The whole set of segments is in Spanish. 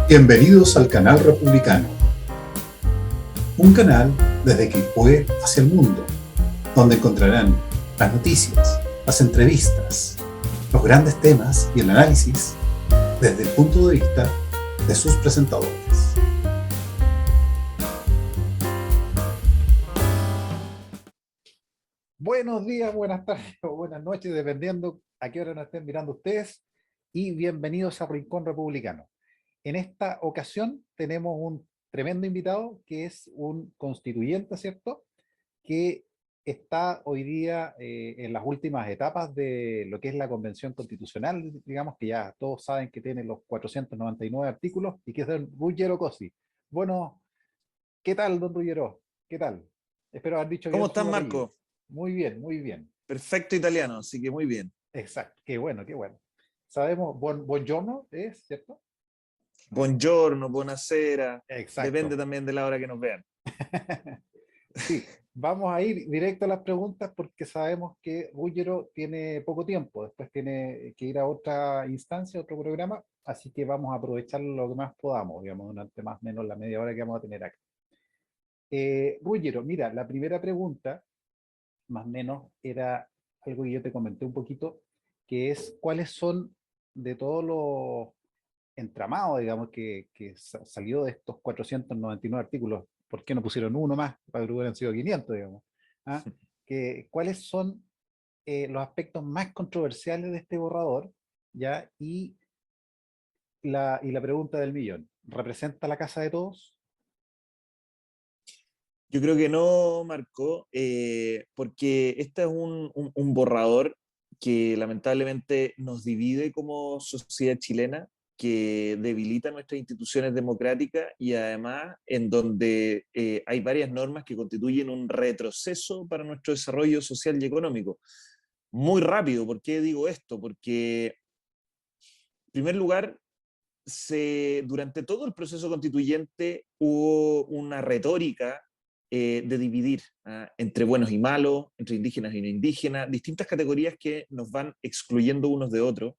Bienvenidos al canal Republicano, un canal desde Quilpué hacia el mundo, donde encontrarán las noticias, las entrevistas, los grandes temas y el análisis desde el punto de vista de sus presentadores. Buenos días, buenas tardes o buenas noches, dependiendo a qué hora nos estén mirando ustedes, y bienvenidos a Rincón Republicano. En esta ocasión tenemos un tremendo invitado que es un constituyente, ¿cierto? Que está hoy día en las últimas etapas de lo que es la Convención Constitucional, digamos que ya todos saben que tiene los 499 artículos y que es don Ruggero Cosi. Bueno, ¿qué tal, don Ruggero? ¿Qué tal? Espero haber dicho ¿Cómo bien estás, su apellido. Marco? Muy bien, muy bien. Perfecto italiano, así que muy bien. Exacto, qué bueno, qué bueno. Sabemos, buongiorno es, ¿cierto? Buongiorno, buonasera. Depende Exacto. también de la hora que nos vean. Sí, vamos a ir directo a las preguntas porque sabemos que Ruggero tiene poco tiempo, después tiene que ir a otra instancia, otro programa, así que vamos a aprovechar lo que más podamos, digamos, durante más o menos la media hora que vamos a tener acá. Ruggero, mira, la primera pregunta, más o menos, era algo que yo te comenté un poquito, que es cuáles son de todos los entramado, digamos, que salió de estos 499 artículos, ¿por qué no pusieron uno más? Para que hubieran sido 500, digamos. ¿Ah? ¿Cuáles son los aspectos más controversiales de este borrador? ¿Ya? Y la pregunta del millón, ¿representa la casa de todos? Yo creo que no, Marco, porque este es un borrador que lamentablemente nos divide como sociedad chilena, que debilita nuestras instituciones democráticas y además en donde hay varias normas que constituyen un retroceso para nuestro desarrollo social y económico. Muy rápido, ¿por qué digo esto? Porque, en primer lugar, durante todo el proceso constituyente hubo una retórica de dividir entre buenos y malos, entre indígenas y no indígenas, distintas categorías que nos van excluyendo unos de otros.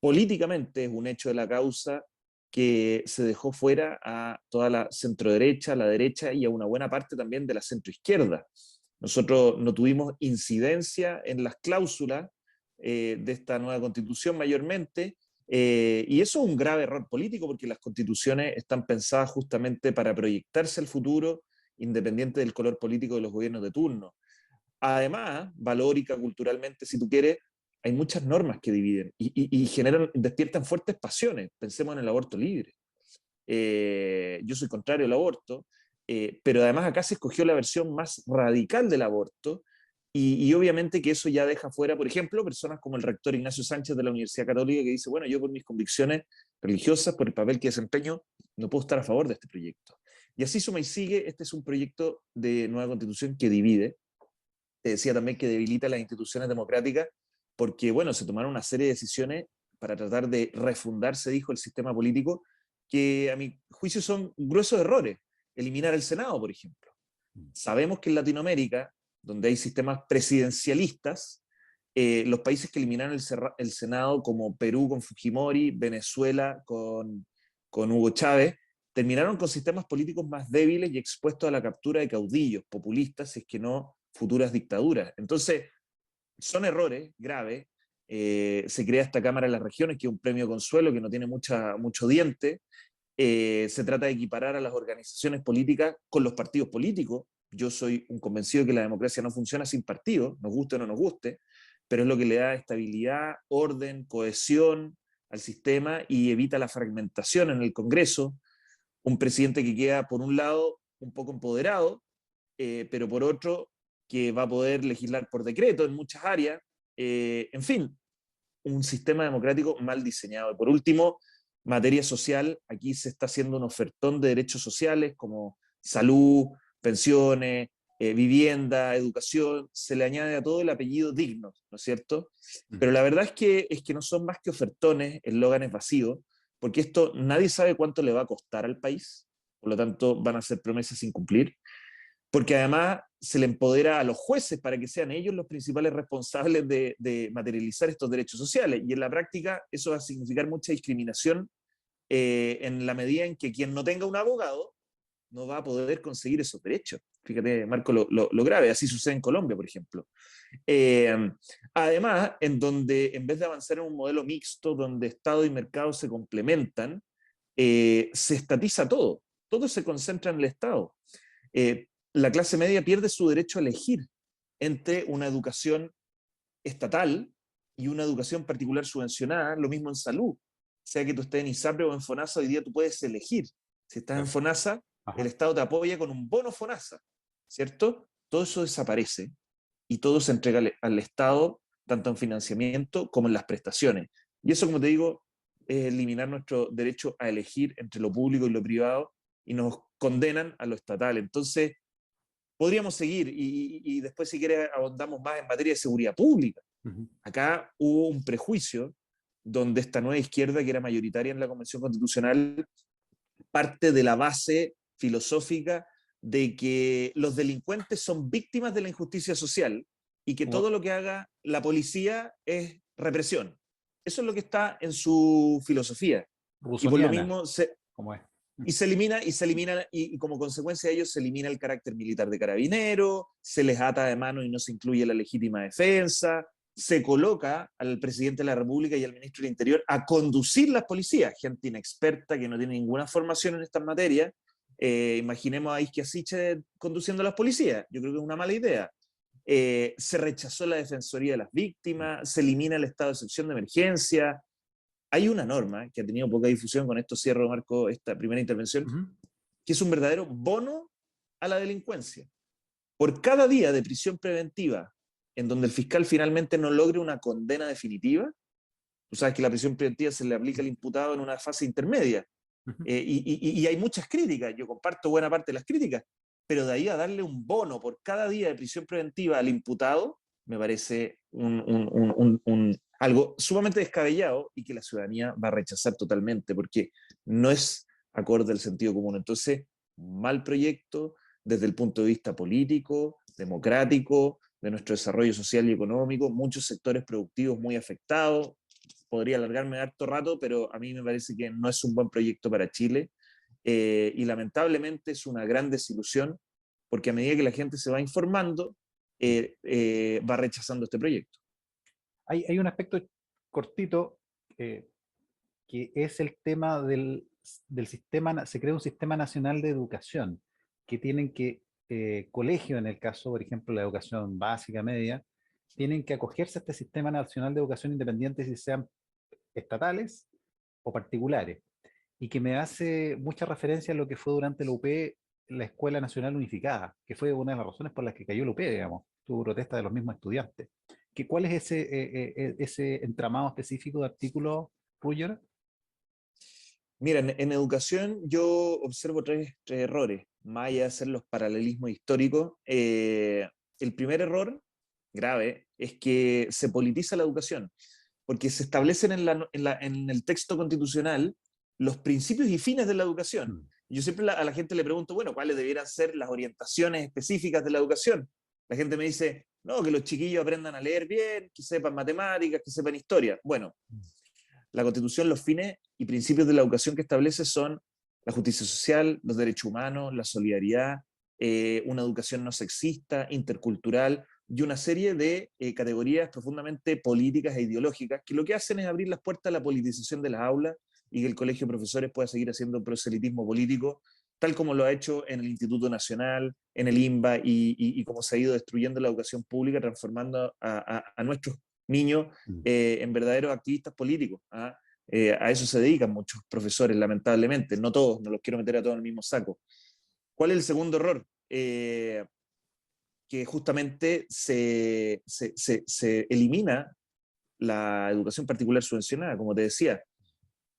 Políticamente es un hecho de la causa que se dejó fuera a toda la centroderecha, la derecha y a una buena parte también de la centroizquierda. Nosotros no tuvimos incidencia en las cláusulas de esta nueva constitución mayormente, y eso es un grave error político porque las constituciones están pensadas justamente para proyectarse al futuro independiente del color político de los gobiernos de turno. Además, valórica, culturalmente, si tú quieres, hay muchas normas que dividen y generan, despiertan fuertes pasiones. Pensemos en el aborto libre. Yo soy contrario al aborto, pero además acá se escogió la versión más radical del aborto y obviamente que eso ya deja fuera, por ejemplo, personas como el rector Ignacio Sánchez de la Universidad Católica que dice, bueno, yo por mis convicciones religiosas, por el papel que desempeño, no puedo estar a favor de este proyecto. Y así suma y sigue, este es un proyecto de nueva constitución que divide. Te decía también que debilita las instituciones democráticas porque, bueno, se tomaron una serie de decisiones para tratar de refundar, se dijo, el sistema político, que a mi juicio son gruesos errores. Eliminar el Senado, por ejemplo. Sabemos que en Latinoamérica, donde hay sistemas presidencialistas, los países que eliminaron el Senado, como Perú con Fujimori, Venezuela con Hugo Chávez, terminaron con sistemas políticos más débiles y expuestos a la captura de caudillos populistas, si es que no futuras dictaduras. Entonces, son errores graves. Se crea esta Cámara de las Regiones, que es un premio consuelo que no tiene mucho diente. Se trata de equiparar a las organizaciones políticas con los partidos políticos. Yo soy un convencido de que la democracia no funciona sin partidos, nos guste o no nos guste, pero es lo que le da estabilidad, orden, cohesión al sistema y evita la fragmentación en el Congreso. Un presidente que queda, por un lado, un poco empoderado, pero por otro, que va a poder legislar por decreto en muchas áreas. En fin, un sistema democrático mal diseñado. Y por último, materia social, aquí se está haciendo un ofertón de derechos sociales como salud, pensiones, vivienda, educación, se le añade a todo el apellido digno, ¿no es cierto? Pero la verdad es que no son más que ofertones, eslóganes vacíos, porque esto nadie sabe cuánto le va a costar al país, por lo tanto van a ser promesas sin cumplir, porque además se le empodera a los jueces para que sean ellos los principales responsables de materializar estos derechos sociales. Y en la práctica eso va a significar mucha discriminación en la medida en que quien no tenga un abogado no va a poder conseguir esos derechos. Fíjate, Marco, lo grave, así sucede en Colombia, por ejemplo. Además, en donde en vez de avanzar en un modelo mixto donde Estado y mercado se complementan, se estatiza todo, todo se concentra en el Estado. La clase media pierde su derecho a elegir entre una educación estatal y una educación particular subvencionada, lo mismo en salud. Sea que tú estés en ISAPRE o en FONASA, hoy día tú puedes elegir. Si estás en FONASA, el Estado te apoya con un bono FONASA, ¿cierto? Todo eso desaparece y todo se entrega al Estado, tanto en financiamiento como en las prestaciones. Y eso, como te digo, es eliminar nuestro derecho a elegir entre lo público y lo privado, y nos condenan a lo estatal. Entonces, podríamos seguir, y después, si quieres, abondamos más en materia de seguridad pública. Acá hubo un prejuicio donde esta nueva izquierda, que era mayoritaria en la Convención Constitucional, parte de la base filosófica de que los delincuentes son víctimas de la injusticia social y que todo lo que haga la policía es represión. Eso es lo que está en su filosofía. Y por lo mismo ¿Cómo es? se elimina, y como consecuencia de ello se elimina el carácter militar de carabinero, se les ata de mano y no se incluye la legítima defensa, se coloca al presidente de la República y al ministro del Interior a conducir las policías, gente inexperta que no tiene ninguna formación en estas materias. Imaginemos a Isquia Siche conduciendo las policías, yo creo que es una mala idea. Se rechazó la defensoría de las víctimas, se elimina el estado de excepción de emergencia. Hay una norma que ha tenido poca difusión, con esto cierro, Marco, esta primera intervención, que es un verdadero bono a la delincuencia. Por cada día de prisión preventiva en donde el fiscal finalmente no logre una condena definitiva, tú sabes que la prisión preventiva se le aplica al imputado en una fase intermedia, y hay muchas críticas, yo comparto buena parte de las críticas, pero de ahí a darle un bono por cada día de prisión preventiva al imputado, me parece algo sumamente descabellado y que la ciudadanía va a rechazar totalmente, porque no es acorde al sentido común. Entonces, mal proyecto desde el punto de vista político, democrático, de nuestro desarrollo social y económico, muchos sectores productivos muy afectados. Podría alargarme harto rato, pero a mí me parece que no es un buen proyecto para Chile, y lamentablemente es una gran desilusión, porque a medida que la gente se va informando, va rechazando este proyecto. Hay un aspecto cortito que es el tema del sistema. Se crea un sistema nacional de educación que tienen que, colegios, en el caso, por ejemplo, la educación básica, media, tienen que acogerse a este sistema nacional de educación independiente, si sean estatales o particulares, y que me hace mucha referencia a lo que fue durante la UP, la Escuela Nacional Unificada, que fue una de las razones por las que cayó la UP, digamos, tuvo protesta de los mismos estudiantes. ¿Cuál es ese entramado específico de artículos, Ruger? Mira, en educación yo observo tres errores, más allá de hacer los paralelismos históricos. El primer error grave es que se politiza la educación, porque se establecen en el texto constitucional los principios y fines de la educación. Yo siempre a la gente le pregunto, bueno, ¿cuáles debieran ser las orientaciones específicas de la educación? La gente me dice, no, que los chiquillos aprendan a leer bien, que sepan matemáticas, que sepan historia. Bueno, la Constitución, los fines y principios de la educación que establece son la justicia social, los derechos humanos, la solidaridad, una educación no sexista, intercultural, y una serie de categorías profundamente políticas e ideológicas que lo que hacen es abrir las puertas a la politización de las aulas y que el colegio de profesores pueda seguir haciendo proselitismo político, tal como lo ha hecho en el Instituto Nacional, en el INBA, y como se ha ido destruyendo la educación pública, transformando a nuestros niños en verdaderos activistas políticos. A eso se dedican muchos profesores, lamentablemente, no todos, no los quiero meter a todos en el mismo saco. ¿Cuál es el segundo error? Que justamente se elimina la educación particular subvencionada, como te decía.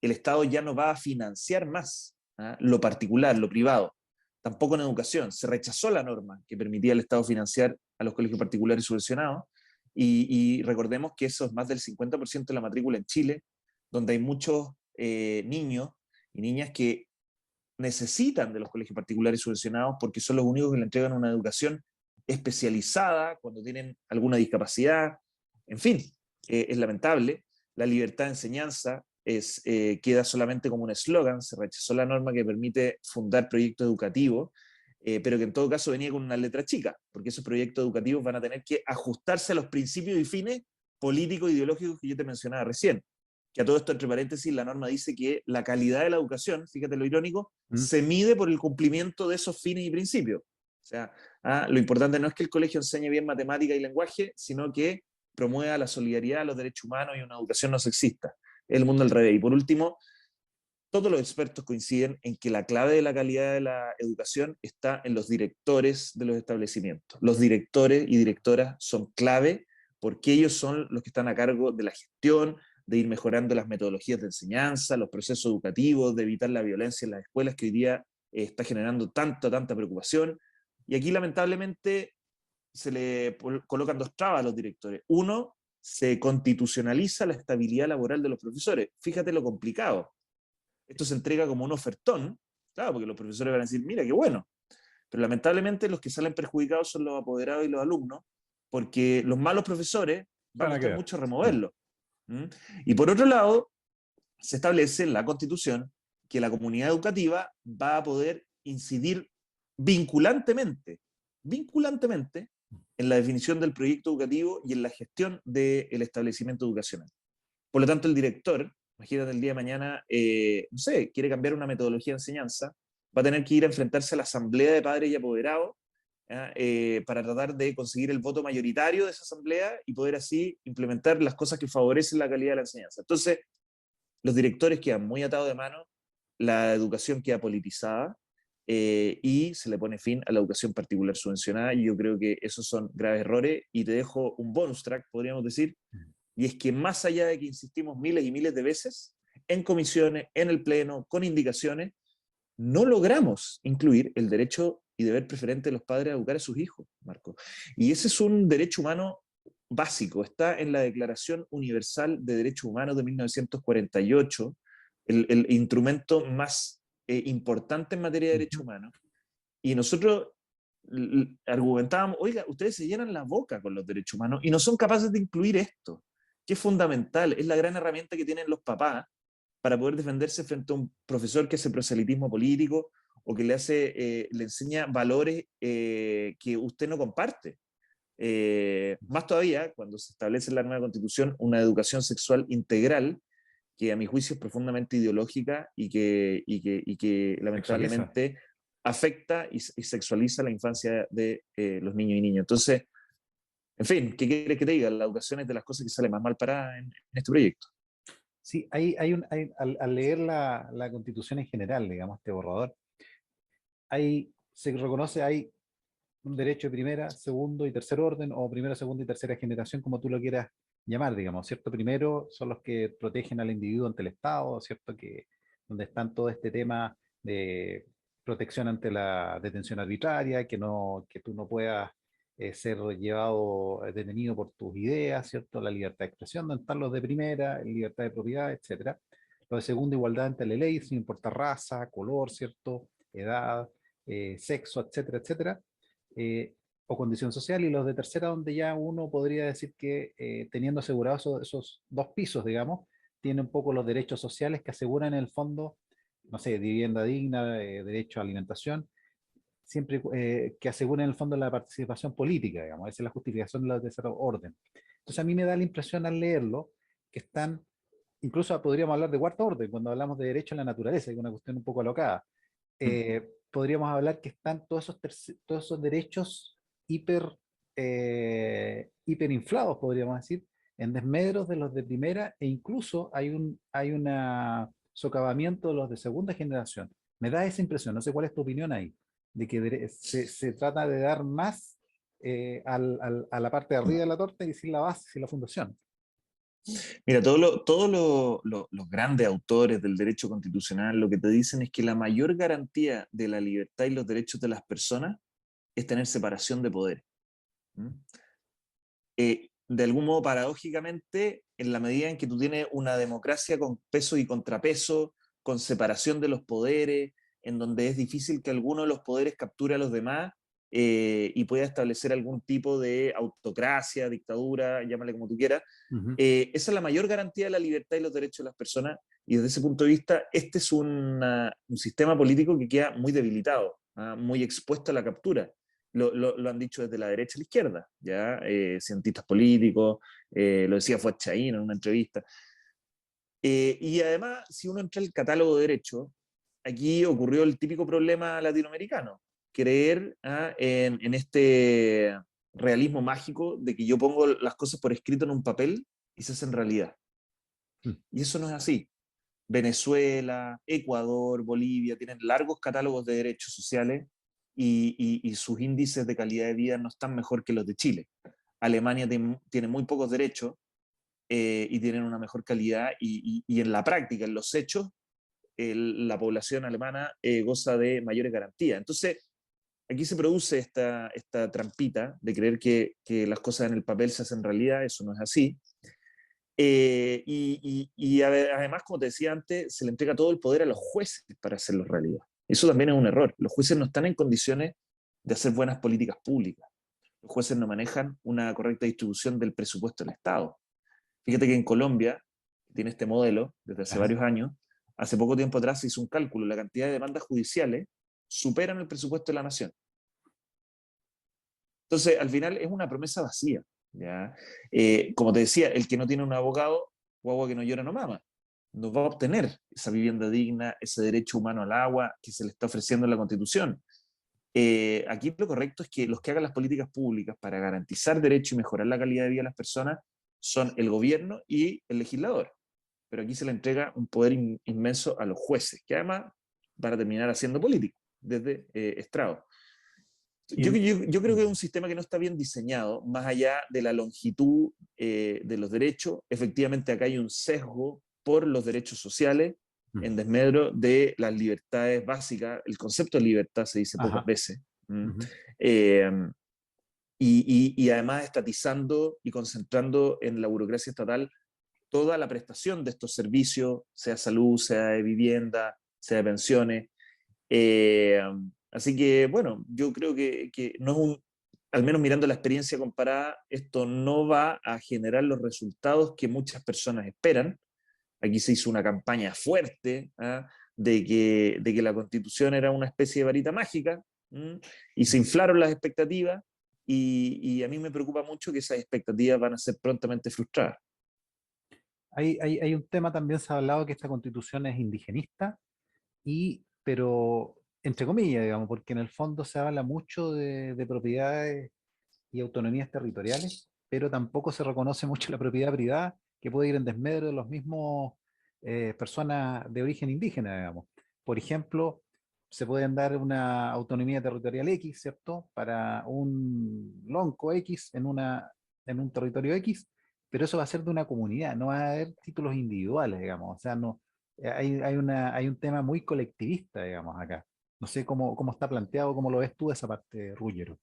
El Estado ya no va a financiar más lo particular, lo privado, tampoco en educación. Se rechazó la norma que permitía al Estado financiar a los colegios particulares subvencionados, y recordemos que eso es más del 50% de la matrícula en Chile, donde hay muchos niños y niñas que necesitan de los colegios particulares subvencionados porque son los únicos que le entregan una educación especializada cuando tienen alguna discapacidad. En fin, es lamentable. La libertad de enseñanza queda solamente como un eslogan, se rechazó la norma que permite fundar proyectos educativos, pero que en todo caso venía con una letra chica, porque esos proyectos educativos van a tener que ajustarse a los principios y fines políticos e ideológicos que yo te mencionaba recién. Que a todo esto, entre paréntesis, la norma dice que la calidad de la educación, fíjate lo irónico, se mide por el cumplimiento de esos fines y principios. O sea, lo importante no es que el colegio enseñe bien matemática y lenguaje, sino que promueva la solidaridad, los derechos humanos y una educación no sexista. Es el mundo al revés. Y por último, todos los expertos coinciden en que la clave de la calidad de la educación está en los directores de los establecimientos. Los directores y directoras son clave porque ellos son los que están a cargo de la gestión, de ir mejorando las metodologías de enseñanza, los procesos educativos, de evitar la violencia en las escuelas que hoy día está generando tanta preocupación. Y aquí lamentablemente se le colocan dos trabas a los directores. Uno, se constitucionaliza la estabilidad laboral de los profesores. Fíjate lo complicado. Esto se entrega como un ofertón, claro, porque los profesores van a decir, mira, qué bueno. Pero lamentablemente los que salen perjudicados son los apoderados y los alumnos, porque los malos profesores van a costar mucho removerlos. Y por otro lado, se establece en la Constitución que la comunidad educativa va a poder incidir vinculantemente en la definición del proyecto educativo y en la gestión del establecimiento educacional. Por lo tanto, el director, imagínate el día de mañana, no sé, quiere cambiar una metodología de enseñanza, va a tener que ir a enfrentarse a la asamblea de padres y apoderados para tratar de conseguir el voto mayoritario de esa asamblea y poder así implementar las cosas que favorecen la calidad de la enseñanza. Entonces, los directores quedan muy atados de mano, la educación queda politizada y se le pone fin a la educación particular subvencionada, y yo creo que esos son graves errores. Y te dejo un bonus track, podríamos decir, y es que más allá de que insistimos miles y miles de veces, en comisiones, en el pleno, con indicaciones, no logramos incluir el derecho y deber preferente de los padres a educar a sus hijos, Marco. Y ese es un derecho humano básico, está en la Declaración Universal de Derechos Humanos de 1948, el instrumento más importante en materia de derechos humanos. Y nosotros argumentábamos, oiga, ustedes se llenan la boca con los derechos humanos y no son capaces de incluir esto, que es fundamental, es la gran herramienta que tienen los papás para poder defenderse frente a un profesor que hace proselitismo político o que le enseña valores que usted no comparte. Más todavía, cuando se establece en la nueva Constitución una educación sexual integral, que a mi juicio es profundamente ideológica y que lamentablemente afecta y sexualiza la infancia de los niños y niñas. Entonces, en fin, ¿qué quieres que te diga? La educación es de las cosas que sale más mal parada en este proyecto. Sí, al leer la Constitución en general, digamos, este borrador, se reconoce, hay un derecho de primera, segundo y tercer orden, o primera, segunda y tercera generación, como tú lo quieras llamar, digamos, ¿cierto? Primero son los que protegen al individuo ante el Estado, ¿cierto? Donde están todo este tema de protección ante la detención arbitraria, que tú no puedas ser llevado detenido por tus ideas, ¿cierto? La libertad de expresión, donde están los de primera, libertad de propiedad, etcétera. Los de segunda, igualdad ante la ley, sin importar raza, color, ¿cierto? Edad, sexo, etcétera, etcétera. O condición social. Y los de tercera, donde ya uno podría decir que teniendo asegurados esos dos pisos, digamos, tiene un poco los derechos sociales que aseguran en el fondo, no sé, vivienda digna, derecho a alimentación, siempre que aseguren en el fondo la participación política, digamos. Esa es la justificación de la tercera orden. Entonces a mí me da la impresión al leerlo que están, incluso podríamos hablar de cuarta orden, cuando hablamos de derecho a la naturaleza, que es una cuestión un poco alocada. Podríamos hablar que están todos esos derechos hiperinflados, podríamos decir, en desmedros de los de primera, e incluso hay un socavamiento de los de segunda generación. Me da esa impresión, no sé cuál es tu opinión ahí, de que se trata de dar más a la parte de arriba de la torta y sin la base, sin la fundación. Mira, todos los grandes autores del derecho constitucional lo que te dicen es que la mayor garantía de la libertad y los derechos de las personas es tener separación de poderes. De algún modo, paradójicamente, en la medida en que tú tienes una democracia con peso y contrapeso, con separación de los poderes, en donde es difícil que alguno de los poderes capture a los demás y pueda establecer algún tipo de autocracia, dictadura, llámale como tú quieras, esa es la mayor garantía de la libertad y los derechos de las personas, Y desde ese punto de vista, este es un sistema político que queda muy debilitado, muy expuesto a la captura. Lo han dicho desde la derecha a la izquierda, ¿ya? Cientistas políticos, lo decía Fuad Chahín en una entrevista. Y además, si uno entra al catálogo de derecho, aquí ocurrió el típico problema latinoamericano, creer en este realismo mágico de que yo pongo las cosas por escrito en un papel y se hacen realidad. Y eso no es así. Venezuela, Ecuador, Bolivia tienen largos catálogos de derechos sociales y sus índices de calidad de vida no están mejor que los de Chile. Alemania tiene muy pocos derechos y tienen una mejor calidad y en la práctica, en los hechos, la población alemana goza de mayores garantías. Entonces, aquí se produce esta trampita de creer que las cosas en el papel se hacen realidad. Eso no es así. Además, como te decía antes, se le entrega todo el poder a los jueces para hacerlo realidad. Eso también es un error. Los jueces no están en condiciones de hacer buenas políticas públicas. Los jueces no manejan una correcta distribución del presupuesto del Estado. Fíjate que en Colombia, que tiene este modelo desde hace varios años, hace poco tiempo atrás se hizo un cálculo, la cantidad de demandas judiciales superan el presupuesto de la nación. Entonces, al final es una promesa vacía, ¿ya? Como te decía, el que no tiene un abogado, guagua que no llora no mama. No va a obtener esa vivienda digna, ese derecho humano al agua que se le está ofreciendo en la Constitución. Aquí lo correcto es que los que hagan las políticas públicas para garantizar derechos y mejorar la calidad de vida de las personas son el gobierno y el legislador. Pero aquí se le entrega un poder inmenso a los jueces, que además van a terminar haciendo política desde estrado. Yo creo que es un sistema que no está bien diseñado, más allá de la longitud de los derechos. Efectivamente, acá hay un sesgo por los derechos sociales en desmedro de las libertades básicas. El concepto de libertad se dice pocas veces. Y además estatizando y concentrando en la burocracia estatal toda la prestación de estos servicios, sea salud, sea de vivienda, sea de pensiones. Así que, bueno, yo creo que no es al menos mirando la experiencia comparada, esto no va a generar los resultados que muchas personas esperan. Aquí se hizo una campaña fuerte de que la Constitución era una especie de varita mágica y se inflaron las expectativas y a mí me preocupa mucho que esas expectativas van a ser prontamente frustradas. Hay un tema también, se ha hablado que esta Constitución es indigenista, pero entre comillas, digamos, porque en el fondo se habla mucho de propiedades y autonomías territoriales, pero tampoco se reconoce mucho la propiedad privada, que puede ir en desmedro de los mismos personas de origen indígena, digamos. Por ejemplo, se pueden dar una autonomía territorial X, ¿cierto? Para un lonco X en un territorio X, pero eso va a ser de una comunidad, no va a haber títulos individuales, digamos. O sea, no, hay un tema muy colectivista, digamos, acá. No sé cómo está planteado, cómo lo ves tú esa parte, Ruggiero.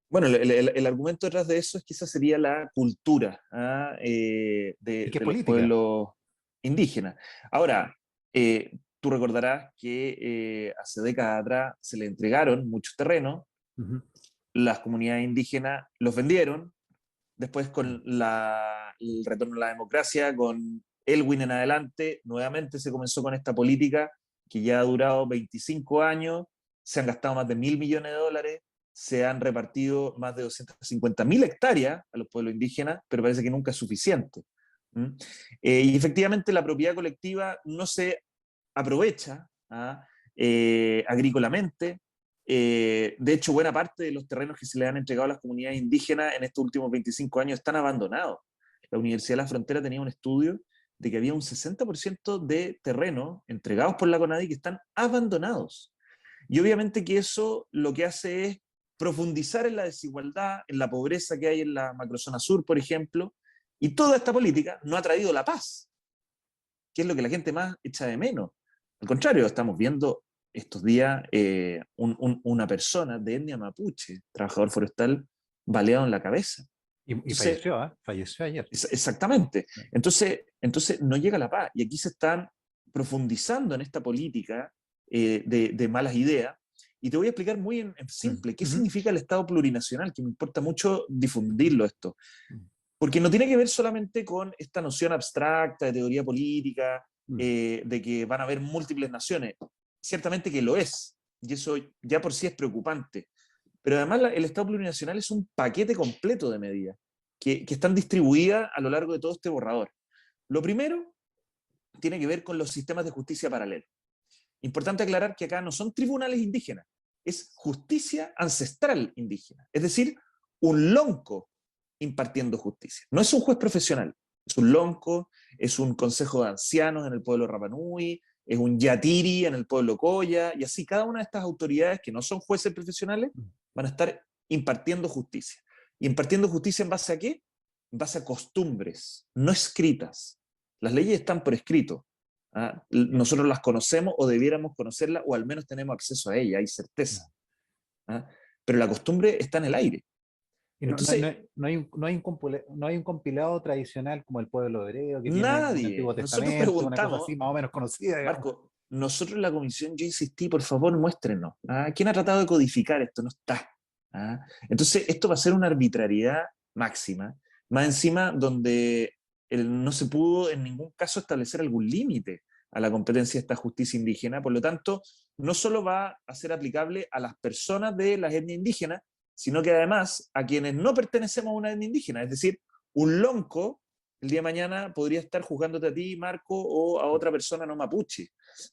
Bueno, el argumento detrás de eso es que esa sería la cultura de los pueblos indígenas. Ahora, tú recordarás que hace décadas atrás se le entregaron muchos terrenos, las comunidades indígenas los vendieron, después con el retorno a la democracia, con Elwin en adelante, nuevamente se comenzó con esta política que ya ha durado 25 años, se han gastado más de $1.000 millones, se han repartido más de 250.000 hectáreas a los pueblos indígenas, pero parece que nunca es suficiente. Y efectivamente la propiedad colectiva no se aprovecha agrícolamente. De hecho, buena parte de los terrenos que se le han entregado a las comunidades indígenas en estos últimos 25 años están abandonados. La Universidad de la Frontera tenía un estudio de que había un 60% de terrenos entregados por la CONADI que están abandonados. Y obviamente que eso lo que hace es profundizar en la desigualdad, en la pobreza que hay en la macrozona sur, por ejemplo, y toda esta política no ha traído la paz, que es lo que la gente más echa de menos. Al contrario, estamos viendo estos días una persona de etnia mapuche, trabajador forestal, baleado en la cabeza. Entonces, falleció ayer. Exactamente. Entonces no llega la paz. Y aquí se están profundizando en esta política de malas ideas. Y te voy a explicar muy en simple qué significa el Estado plurinacional, que me importa mucho difundirlo esto. Porque no tiene que ver solamente con esta noción abstracta de teoría política de que van a haber múltiples naciones. Ciertamente que lo es, y eso ya por sí es preocupante. Pero además el Estado plurinacional es un paquete completo de medidas que están distribuidas a lo largo de todo este borrador. Lo primero tiene que ver con los sistemas de justicia paralelos. Importante aclarar que acá no son tribunales indígenas, es justicia ancestral indígena, es decir, un lonco impartiendo justicia. No es un juez profesional, es un lonco, es un consejo de ancianos en el pueblo Rapa Nui, es un yatiri en el pueblo Coya, y así cada una de estas autoridades que no son jueces profesionales van a estar impartiendo justicia. ¿Y impartiendo justicia en base a qué? En base a costumbres, no escritas. Las leyes están por escrito. Nosotros las conocemos o debiéramos conocerlas o al menos tenemos acceso a ellas, hay certeza. Pero la costumbre está en el aire. Y Entonces, no hay un compilado tradicional como el pueblo hebreo que tiene un nadie. Antiguo Nosotros Testamento, una cosa preguntamos, así más o menos conocida, digamos. Marco, nosotros en la comisión, yo insistí, por favor, muéstrenos. ¿Quién ha tratado de codificar esto? No está. Entonces, esto va a ser una arbitrariedad máxima, más encima donde no se pudo en ningún caso establecer algún límite a la competencia de esta justicia indígena. Por lo tanto, no solo va a ser aplicable a las personas de las etnias indígenas, sino que además a quienes no pertenecemos a una etnia indígena. Es decir, un lonco el día de mañana podría estar juzgándote a ti, Marco, o a otra persona no mapuche.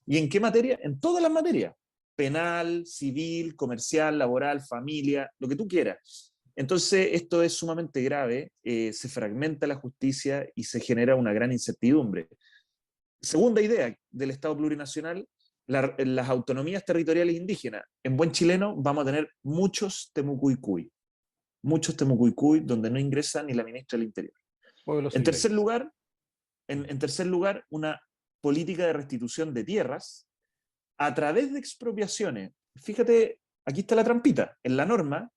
¿Y en qué materia? En todas las materias. Penal, civil, comercial, laboral, familia, lo que tú quieras. Entonces, esto es sumamente grave, se fragmenta la justicia y se genera una gran incertidumbre. Segunda idea del Estado plurinacional, las autonomías territoriales indígenas. En buen chileno vamos a tener muchos temucuicuy donde no ingresa ni la ministra del Interior. En tercer lugar, una política de restitución de tierras a través de expropiaciones. Fíjate, aquí está la trampita. En la norma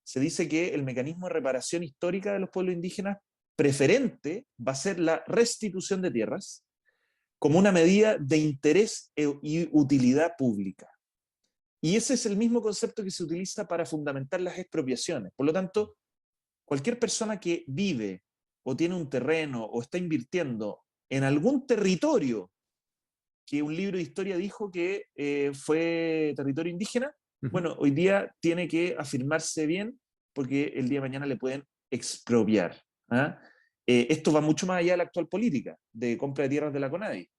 se dice que el mecanismo de reparación histórica de los pueblos indígenas preferente va a ser la restitución de tierras como una medida de interés y utilidad pública. Y ese es el mismo concepto que se utiliza para fundamentar las expropiaciones. Por lo tanto, cualquier persona que vive o tiene un terreno o está invirtiendo en algún territorio que un libro de historia dijo que fue territorio indígena, bueno, hoy día tiene que afirmarse bien porque el día de mañana le pueden expropiar. Esto va mucho más allá de la actual política de compra de tierras de la CONADI.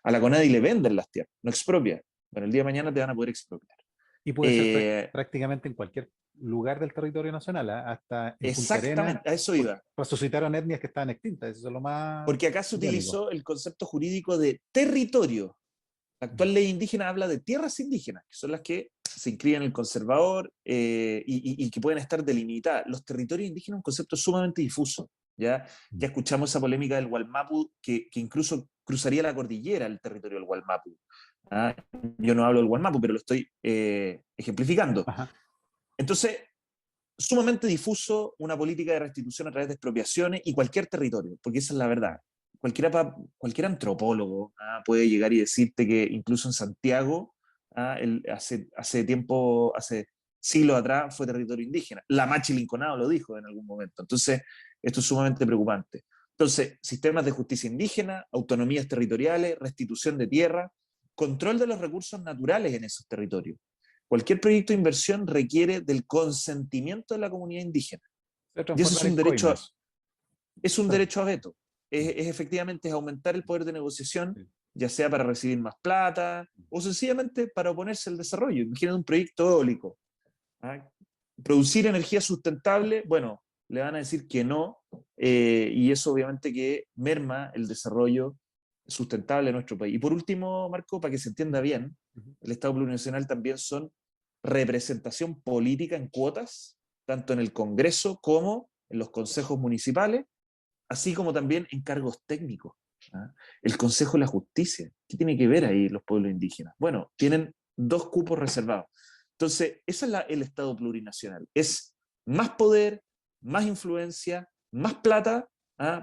A la CONADI le venden las tierras, no expropian. Bueno, el día de mañana te van a poder expropiar. Y puede ser prácticamente en cualquier lugar del territorio nacional, hasta en Punta Arenas. Exactamente, a eso iba. Resucitaron etnias que estaban extintas, eso es lo más... Porque acá se utilizó el concepto jurídico de territorio. La actual ley indígena habla de tierras indígenas, que son las que se inscriben en el conservador y que pueden estar delimitadas. Los territorios indígenas es un concepto sumamente difuso. Ya escuchamos esa polémica del Gualmapu, que incluso cruzaría la cordillera el territorio del Gualmapu. Yo no hablo del Gualmapu, pero lo estoy ejemplificando. Ajá. Entonces, sumamente difuso una política de restitución a través de expropiaciones y cualquier territorio, porque esa es la verdad. Cualquier antropólogo puede llegar y decirte que incluso en Santiago, hace tiempo, hace siglos atrás, fue territorio indígena. La Machi Linconado lo dijo en algún momento. Entonces, esto es sumamente preocupante. Entonces, sistemas de justicia indígena, autonomías territoriales, restitución de tierra, control de los recursos naturales en esos territorios. Cualquier proyecto de inversión requiere del consentimiento de la comunidad indígena. Y eso es un derecho a veto. Efectivamente es aumentar el poder de negociación, ya sea para recibir más plata o sencillamente para oponerse al desarrollo. Imagínate un proyecto eólico. Producir energía sustentable, bueno, le van a decir que no, y eso obviamente que merma el desarrollo sustentable de nuestro país. Y por último, Marco, para que se entienda bien, el Estado plurinacional también son representación política en cuotas, tanto en el Congreso como en los consejos municipales, así como también en cargos técnicos. El Consejo de la Justicia, ¿qué tiene que ver ahí los pueblos indígenas? Bueno, tienen 2 cupos reservados. Entonces, ese es el Estado plurinacional. Es más poder, más influencia, más plata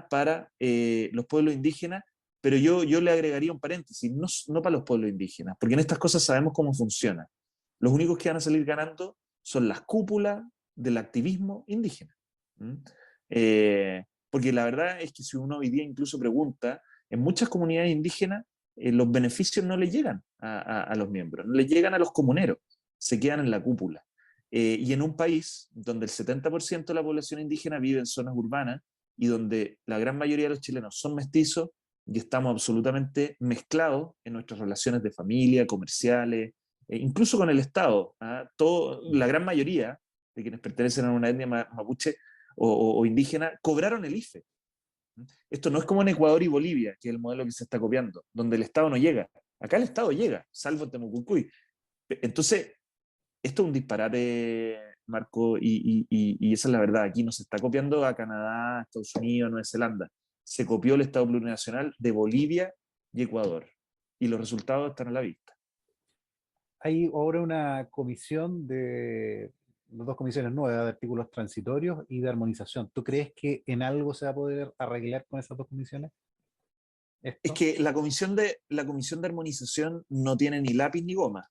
para los pueblos indígenas, pero yo le agregaría un paréntesis, no para los pueblos indígenas, porque en estas cosas sabemos cómo funciona. Los únicos que van a salir ganando son las cúpulas del activismo indígena. Porque la verdad es que si uno hoy día incluso pregunta en muchas comunidades indígenas los beneficios no les llegan a los miembros, no les llegan a los comuneros, se quedan en la cúpula. Y en un país donde el 70% de la población indígena vive en zonas urbanas y donde la gran mayoría de los chilenos son mestizos y estamos absolutamente mezclados en nuestras relaciones de familia, comerciales, incluso con el Estado. La gran mayoría de quienes pertenecen a una etnia mapuche o indígena cobraron el IFE. Esto no es como en Ecuador y Bolivia, que es el modelo que se está copiando, donde el Estado no llega. Acá el Estado llega, salvo en Temucucuy. Entonces, esto es un disparate, Marco, y esa es la verdad. Aquí no se está copiando a Canadá, Estados Unidos, Nueva Zelanda. Se copió el Estado plurinacional de Bolivia y Ecuador. Y los resultados están a la vista. Hay ahora una comisión dos comisiones nuevas de artículos transitorios y de armonización. ¿Tú crees que en algo se va a poder arreglar con esas dos comisiones? Es que la comisión de armonización no tiene ni lápiz ni goma.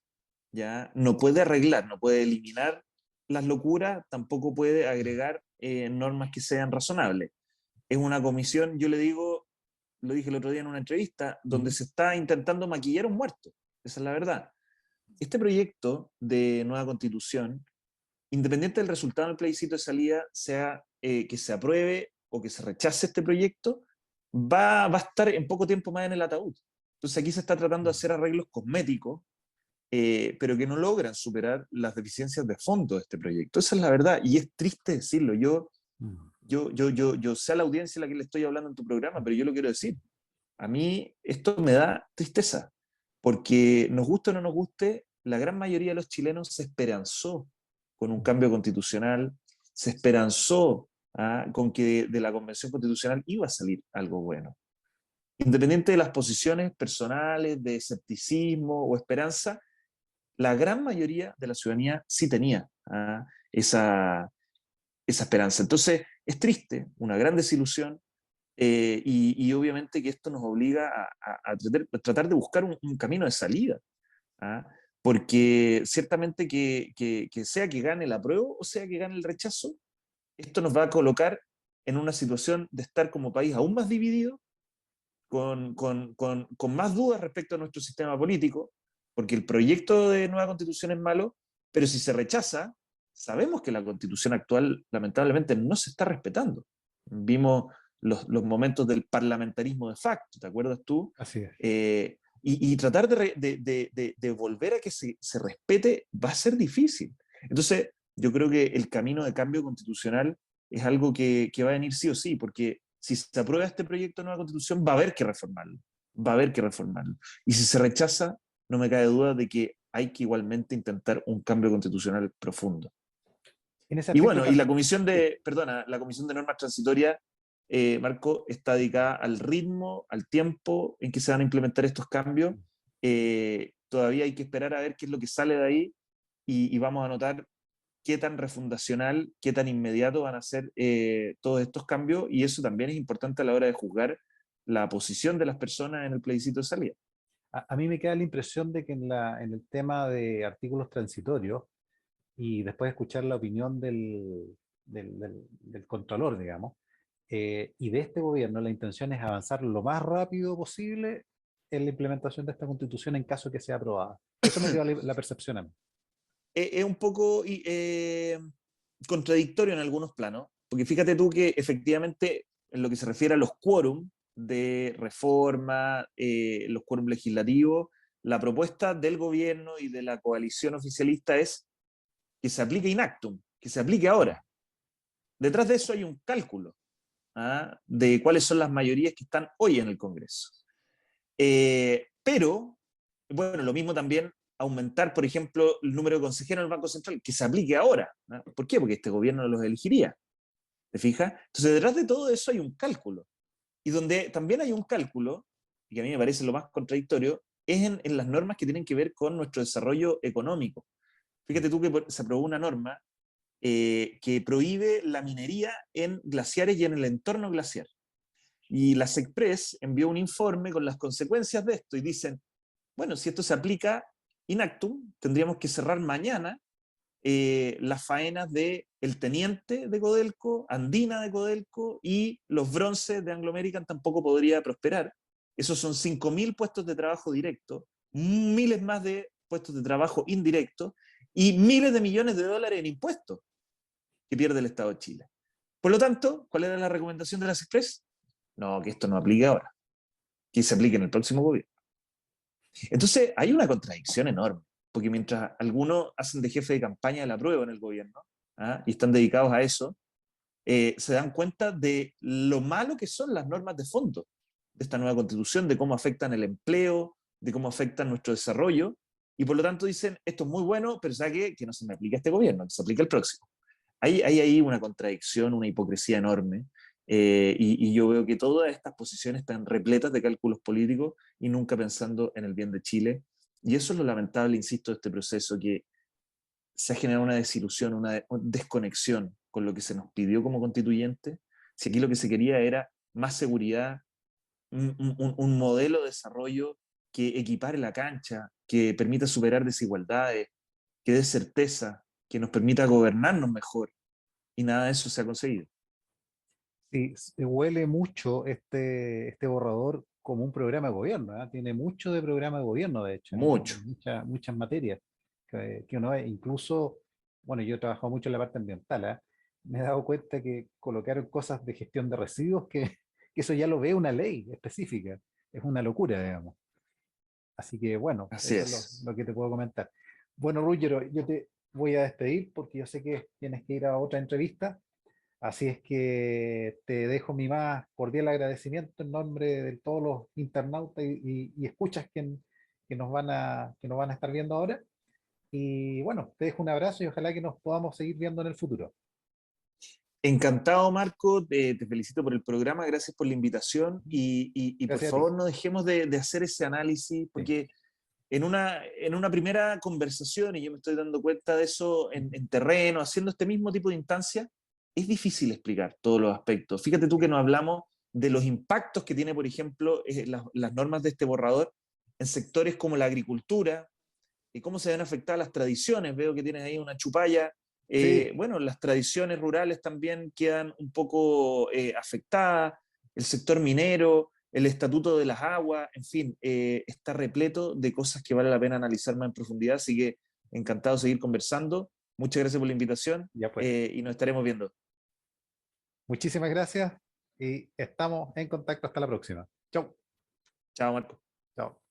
¿Ya? No puede arreglar, no puede eliminar las locuras, tampoco puede agregar normas que sean razonables. Es una comisión, yo le digo, lo dije el otro día en una entrevista, donde se está intentando maquillar un muerto. Esa es la verdad. Este proyecto de nueva constitución, independiente del resultado del plebiscito de salida, sea que se apruebe o que se rechace este proyecto, va a estar en poco tiempo más en el ataúd. Entonces aquí se está tratando de hacer arreglos cosméticos, pero que no logran superar las deficiencias de fondo de este proyecto. Esa es la verdad, y es triste decirlo. Yo sé a la audiencia a la que le estoy hablando en tu programa, pero yo lo quiero decir. A mí esto me da tristeza, porque nos guste o no nos guste, la gran mayoría de los chilenos se esperanzó con un cambio constitucional, se esperanzó con que de la Convención Constitucional iba a salir algo bueno. Independiente de las posiciones personales, de escepticismo o esperanza, la gran mayoría de la ciudadanía sí tenía esa esperanza. Entonces, es triste, una gran desilusión, y obviamente que esto nos obliga a tratar de buscar un camino de salida. Porque ciertamente que sea que gane el apruebo o sea que gane el rechazo, esto nos va a colocar en una situación de estar como país aún más dividido, con más dudas respecto a nuestro sistema político, porque el proyecto de nueva constitución es malo, pero si se rechaza, sabemos que la constitución actual lamentablemente no se está respetando. Vimos los momentos del parlamentarismo de facto, ¿te acuerdas tú? Así es. Y tratar de volver a que se respete va a ser difícil. Entonces, yo creo que el camino de cambio constitucional es algo que va a venir sí o sí, porque si se aprueba este proyecto de nueva constitución, va a haber que reformarlo. Va a haber que reformarlo. Y si se rechaza, no me cabe duda de que hay que igualmente intentar un cambio constitucional profundo. Y bueno, y la comisión de normas transitorias, Marco, está dedicada al ritmo, al tiempo en que se van a implementar estos cambios. Todavía hay que esperar a ver qué es lo que sale de ahí y vamos a notar qué tan refundacional, qué tan inmediato van a ser todos estos cambios, y eso también es importante a la hora de juzgar la posición de las personas en el plebiscito de salida. A mí me queda la impresión de que en el tema de artículos transitorios, y después de escuchar la opinión del Contralor, digamos, y de este gobierno, la intención es avanzar lo más rápido posible en la implementación de esta constitución en caso de que sea aprobada. Eso me dio la percepción a mí. Es un poco contradictorio en algunos planos, porque fíjate tú que efectivamente en lo que se refiere a los quórum de reforma, los quórum legislativos, la propuesta del gobierno y de la coalición oficialista es que se aplique in actum, que se aplique ahora. Detrás de eso hay un cálculo de cuáles son las mayorías que están hoy en el Congreso. Pero, bueno, lo mismo también aumentar, por ejemplo, el número de consejeros en el Banco Central, que se aplique ahora. ¿Por qué? Porque este gobierno los elegiría. ¿Te fijas? Entonces, detrás de todo eso hay un cálculo. Y donde también hay un cálculo, y que a mí me parece lo más contradictorio, es en las normas que tienen que ver con nuestro desarrollo económico. Fíjate tú que se aprobó una norma que prohíbe la minería en glaciares y en el entorno glaciar. Y la SECPRES envió un informe con las consecuencias de esto y dicen, bueno, si esto se aplica in actum, tendríamos que cerrar mañana las faenas de el Teniente de Codelco, Andina de Codelco, y los bronces de Anglo American tampoco podría prosperar, Esos son 5.000 puestos de trabajo directos, miles más de puestos de trabajo indirectos y miles de millones de dólares en impuestos que pierde el Estado de Chile. Por lo tanto, ¿cuál era la recomendación de las Express? No, que esto no aplique ahora, que se aplique en el próximo gobierno. Entonces, hay una contradicción enorme, porque mientras algunos hacen de jefe de campaña de la prueba en el gobierno, ¿ah? Y están dedicados a eso, se dan cuenta de lo malo que son las normas de fondo de esta nueva constitución, de cómo afectan el empleo, de cómo afectan nuestro desarrollo, y por lo tanto dicen, esto es muy bueno, pero ¿sabe qué? Que no se me aplique a este gobierno, que se aplique al próximo. Hay ahí una contradicción, una hipocresía enorme, y yo veo que todas estas posiciones están repletas de cálculos políticos y nunca pensando en el bien de Chile. Y eso es lo lamentable, insisto, de este proceso, que se ha generado una desilusión, una desconexión con lo que se nos pidió como constituyente. Si aquí lo que se quería era más seguridad, un modelo de desarrollo que equipare la cancha, que permita superar desigualdades, que dé certeza, que nos permita gobernarnos mejor. Y nada de eso se ha conseguido. Sí, se huele mucho este borrador como un programa de gobierno, ¿ah? Tiene mucho de programa de gobierno, de hecho, Mucho. muchas materias que uno ve. Incluso, bueno, yo he trabajado mucho en la parte ambiental, ¿ah? Me he dado cuenta que colocaron cosas de gestión de residuos que eso ya lo ve una ley específica. Es una locura, digamos. Así que, bueno, Así eso es es. lo que te puedo comentar. Bueno, Ruggiero, yo te voy a despedir porque yo sé que tienes que ir a otra entrevista. Así es que te dejo mi más cordial agradecimiento en nombre de todos los internautas y escuchas que nos van a estar viendo ahora. Y bueno, te dejo un abrazo y ojalá que nos podamos seguir viendo en el futuro. Encantado, Marco, te felicito por el programa, gracias por la invitación y por Gracias a ti. favor no dejemos de hacer ese análisis, Sí. porque en una primera conversación, y yo me estoy dando cuenta de eso en terreno, haciendo este mismo tipo de instancia, es difícil explicar todos los aspectos. Fíjate tú que Sí. nos hablamos de los impactos que tiene, por ejemplo, las normas de este borrador en sectores como la agricultura, y cómo se ven afectadas las tradiciones. Veo que tienes ahí una chupalla. Sí, Bueno, las tradiciones rurales también quedan un poco afectadas, el sector minero, el estatuto de las aguas, en fin, está repleto de cosas que vale la pena analizar más en profundidad, así que encantado de seguir conversando. Muchas gracias por la invitación ya pues. y nos estaremos viendo. Muchísimas gracias y estamos en contacto hasta la próxima. Chau. Chao, Marco. Chao.